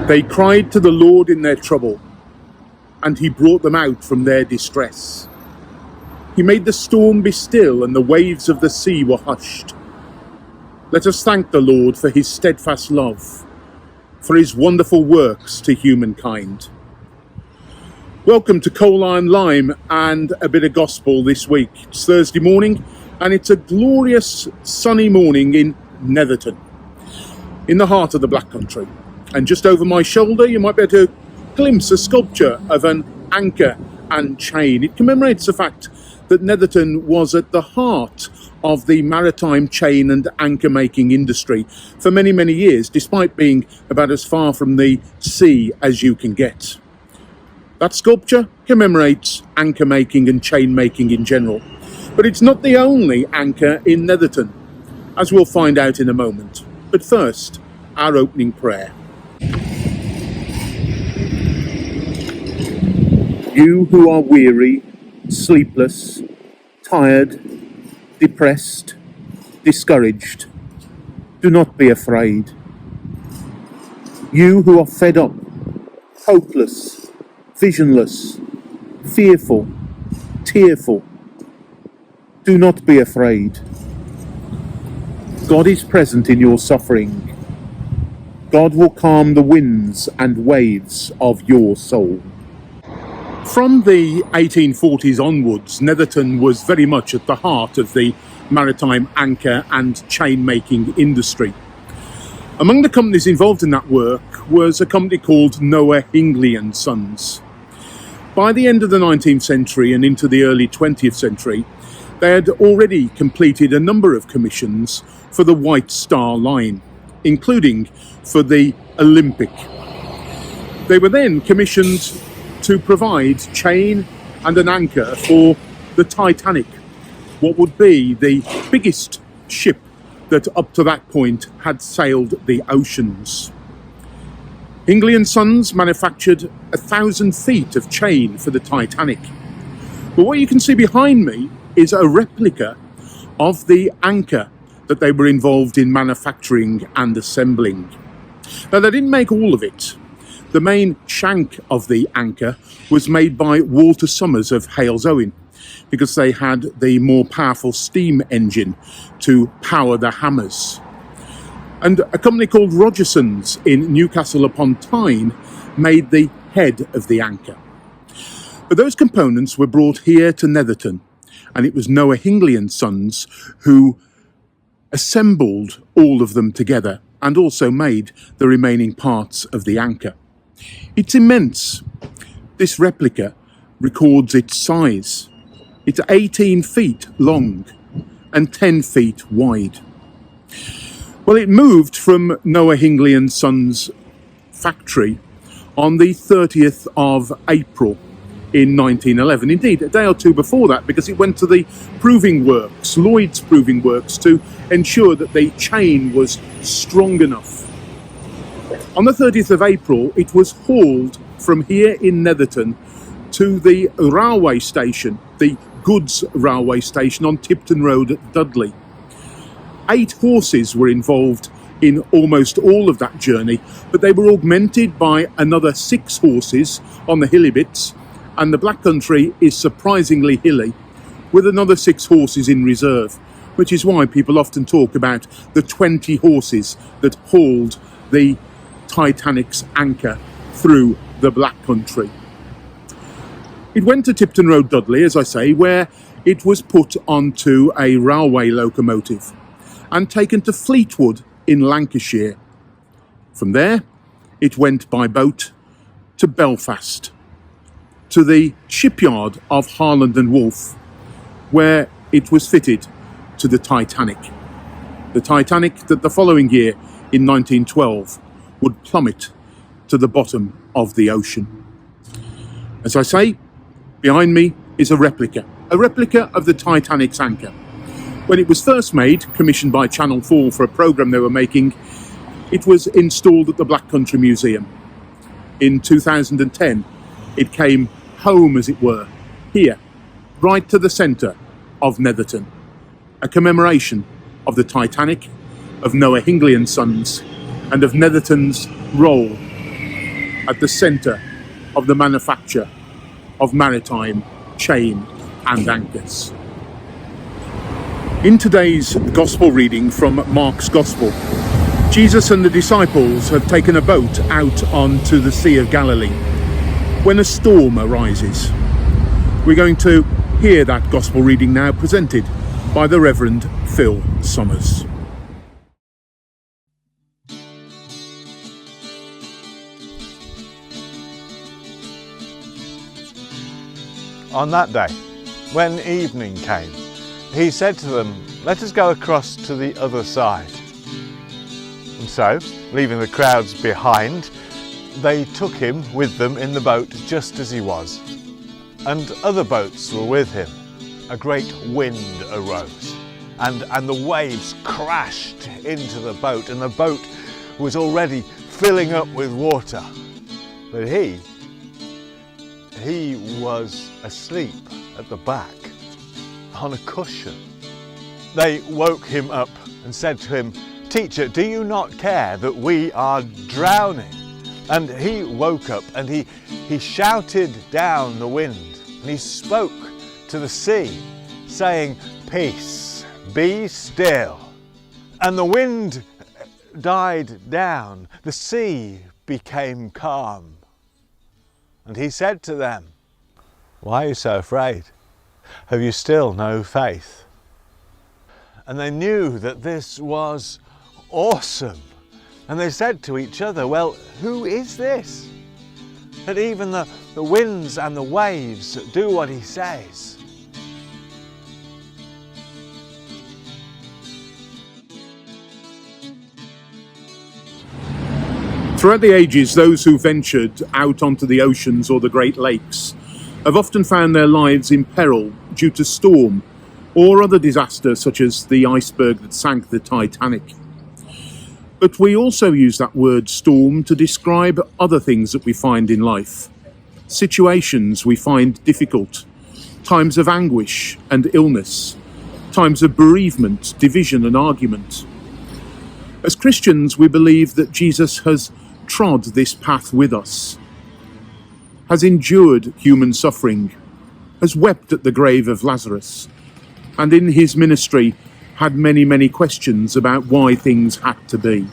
They cried to the Lord in their trouble, and he brought them out from their distress. He made the storm be still, and the waves of the sea were hushed. Let us thank the Lord for his steadfast love, for his wonderful works to humankind. Welcome to Coal Iron Lime and a bit of gospel this week. It's Thursday morning, and it's a glorious sunny morning in Netherton, in the heart of the Black Country. And just over my shoulder, you might be able to glimpse a sculpture of an anchor and chain. It commemorates the fact that Netherton was at the heart of the maritime chain and anchor making industry for many, many years, despite being about as far from the sea as you can get. That sculpture commemorates anchor making and chain making in general. But it's not the only anchor in Netherton, as we'll find out in a moment. But first, our opening prayer. You who are weary, sleepless, tired, depressed, discouraged, do not be afraid. You who are fed up, hopeless, visionless, fearful, tearful, do not be afraid. God is present in your suffering. God will calm the winds and waves of your soul. From the 1840s onwards, Netherton was very much at the heart of the maritime anchor and chain making industry. Among the companies involved in that work was a company called Noah Hingley & Sons. By the end of the 19th century and into the early 20th century, they had already completed a number of commissions for the White Star Line, including for the Olympic. They were then commissioned to provide chain and an anchor for the Titanic, what would be the biggest ship that up to that point had sailed the oceans. Hingley & Sons manufactured 1,000 feet of chain for the Titanic. But what you can see behind me is a replica of the anchor that they were involved in manufacturing and assembling. Now, they didn't make all of it. The main shank of the anchor was made by Walter Summers of Halesowen, because they had the more powerful steam engine to power the hammers. And a company called Rogerson's in Newcastle upon Tyne made the head of the anchor. But those components were brought here to Netherton, and it was Noah Hingley & Sons who assembled all of them together and also made the remaining parts of the anchor. It's immense. This replica records its size. It's 18 feet long and 10 feet wide. Well, it moved from Noah Hingley & Sons factory on the 30th of April in 1911. Indeed, a day or two before that, because it went to the proving works, Lloyd's Proving Works, to ensure that the chain was strong enough. On the 30th of April, it was hauled from here in Netherton to the railway station, the goods railway station on Tipton Road at Dudley. 8 horses were involved in almost all of that journey, but they were augmented by another 6 horses on the hilly bits, and the Black Country is surprisingly hilly, with another 6 horses in reserve, which is why people often talk about the 20 horses that hauled the Titanic's anchor through the Black Country. It went to Tipton Road, Dudley, as I say, where it was put onto a railway locomotive and taken to Fleetwood in Lancashire. From there, it went by boat to Belfast, to the shipyard of Harland and Wolff, where it was fitted to the Titanic. The Titanic that the following year, in 1912, would plummet to the bottom of the ocean. As I say, behind me is a replica of the Titanic's anchor. When it was first made, commissioned by Channel 4 for a programme they were making, it was installed at the Black Country Museum. In 2010, it came home, as it were, here, right to the centre of Netherton, a commemoration of the Titanic, of Noah Hingley & Sons, and of Netherton's role at the centre of the manufacture of maritime chain and anchors. In today's Gospel reading from Mark's Gospel, Jesus and the disciples have taken a boat out onto the Sea of Galilee when a storm arises. We're going to hear that Gospel reading now presented by the Reverend Phil Summers. On that day, when evening came, he said to them, "Let us go across to the other side." And so, leaving the crowds behind, they took him with them in the boat just as he was. And other boats were with him. A great wind arose, and the waves crashed into the boat, and the boat was already filling up with water. But he was asleep at the back on a cushion. They woke him up and said to him, "Teacher, do you not care that we are drowning?" And he woke up and he shouted down the wind, and he spoke to the sea, saying, "Peace, be still." And the wind died down, the sea became calm. And he said to them, "Why are you so afraid? Have you still no faith?" And they knew that this was awesome. And they said to each other, "Well, who is this? That even the winds and the waves do what he says." Throughout the ages, those who ventured out onto the oceans or the Great Lakes have often found their lives in peril due to storm or other disasters such as the iceberg that sank the Titanic. But we also use that word storm to describe other things that we find in life, situations we find difficult, times of anguish and illness, times of bereavement, division and argument. As Christians, we believe that Jesus has trod this path with us, has endured human suffering, has wept at the grave of Lazarus, and in his ministry had many, many questions about why things had to be.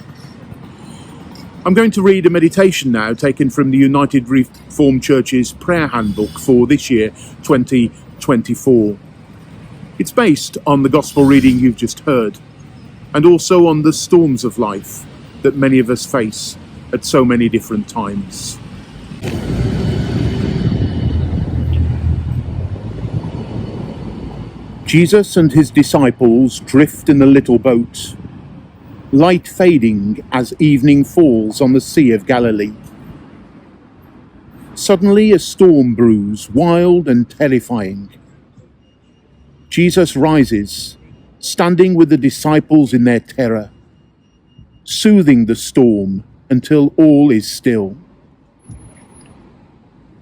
I'm going to read a meditation now taken from the United Reformed Church's prayer handbook for this year, 2024. It's based on the Gospel reading you've just heard, and also on the storms of life that many of us face at so many different times. Jesus and his disciples drift in the little boat, light fading as evening falls on the Sea of Galilee. Suddenly a storm brews, wild and terrifying. Jesus rises, standing with the disciples in their terror, soothing the storm until all is still.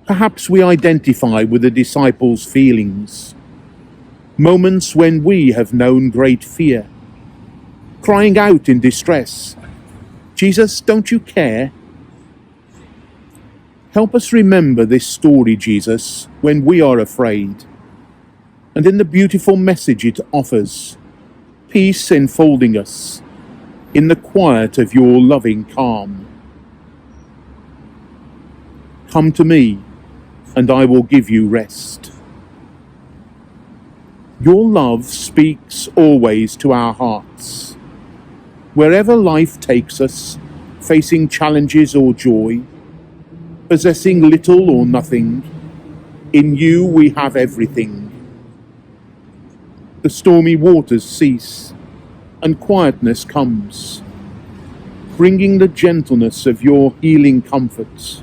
Perhaps we identify with the disciples' feelings, moments when we have known great fear, crying out in distress, "Jesus, don't you care?" Help us remember this story, Jesus, when we are afraid, and in the beautiful message it offers, peace enfolding us in the quiet of your loving calm. Come to me, and I will give you rest. Your love speaks always to our hearts. Wherever life takes us, facing challenges or joy, possessing little or nothing, in you we have everything. The stormy waters cease, and quietness comes, bringing the gentleness of your healing comforts.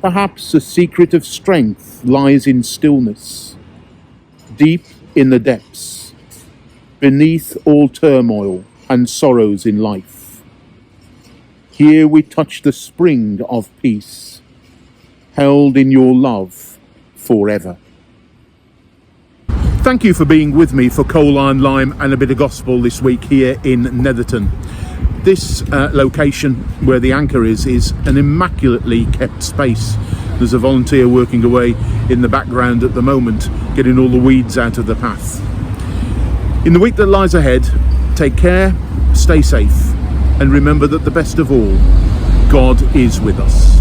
Perhaps the secret of strength lies in stillness, deep in the depths, beneath all turmoil and sorrows in life. Here we touch the spring of peace, held in your love forever. Thank you for being with me for Coal Iron Lime and a bit of gospel this week here in Netherton. This location where the anchor is an immaculately kept space. There's a volunteer working away in the background at the moment, getting all the weeds out of the path. In the week that lies ahead, take care, stay safe, and remember that the best of all, God is with us.